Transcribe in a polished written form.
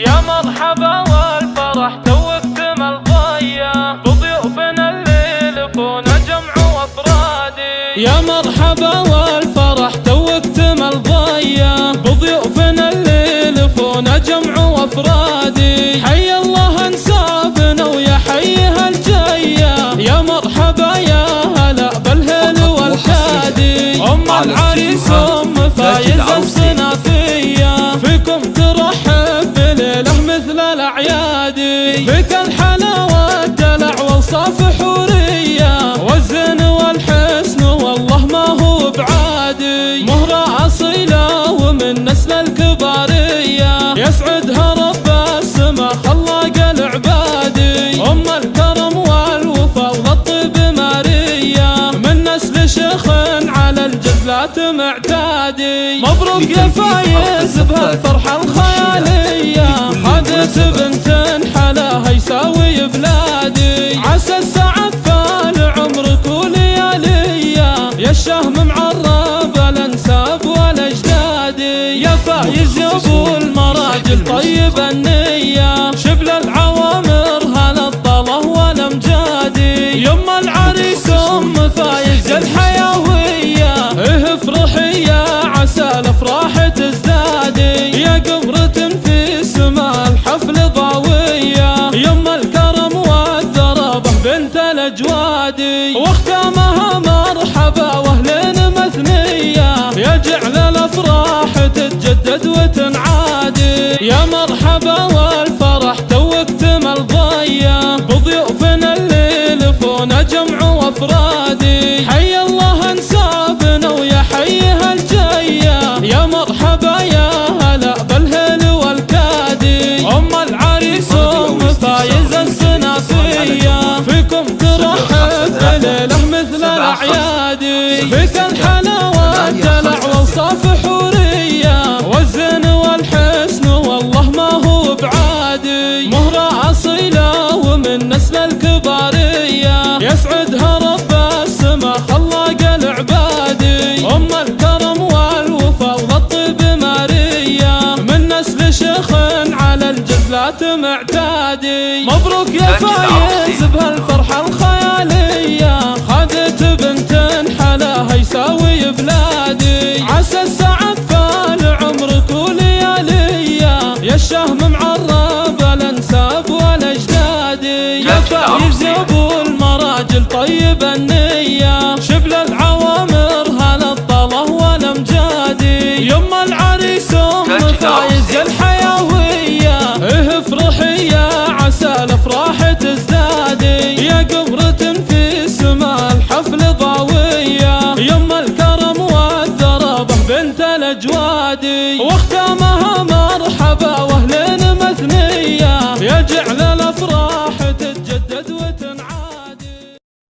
يا مرحبا والفرح تو اكتمل ضيا بضيوفنا اللي لفونا جمع وافرادي. يا مرحبا والفرح تو اكتمل ضيا بضيوفنا اللي لفونا جمع وافرادي. حي الله انسابنا ويا حي هالجايه، يا مرحبا يا هلا بالهل والكادي. ام العريس ام فايزه الصنافيه، فيكم ترحب بليله مثل الاعياد. فيك الحلاوه والدلع واوصاف حوريه، والزين والحسن والله ما هو بعادي. مهره اصيله ومن نسل الكباريه، يسعدها رب السما خلاق العبادي. ام الكرم والوفا والطيب ماريه، من نسل شيخ على الجزلات معتادي. مبروك يا فايز بهالفرحه الخياليه، خذت بنت حلاها يساوي بلادي. عسى السعد فال عمرك ولياليه، يا الشهم معرب الانساب والاجدادي. يا فايز يا ابو المراجل طيب النيه، شبل العوامر هلا الطله والامجادي. يم العريس ام فايز الحيويه، افرحي يا عسى الافراح تزدادي. يا قمرة في سما الحفل ضاويه، يم الكرم والدربه بنت الاجوادي. واختامها مرحبا واهلين مثنيه، يا جعل الافراح تتجدد وتنعادي. يا مرحبا والفرح تو اكتمل ضيا بضيوفنا اللي لفونا جمع وافرادي. حي الله انسابنا ويا حي هالجايه، يا مرحبا يا هلا بالهل والكادي. ام العريس ام فايزه الصنافيه، فيكم ترحب بليله مثل الاعياد. فيك الحلاوه والدلع واوصاف حوريه، والزين والحسن والله ما هو بعادي. مهره اصيله ومن نسل الكباريه، يسعدها رب السما خلاق العبادي. ام الكرم والوفا والطيب ماريه، من نسل شيخ على الجزلات معتادي. مبروك يا فايز بهالفرحه الخياليه، خذت بنت حلاها يساوي بلادي. عسى السعد فال عمرك ولياليه، يا الشهم معرب الانساب والاجدادي. يا فايز يا ابو المراجل طيب النيه،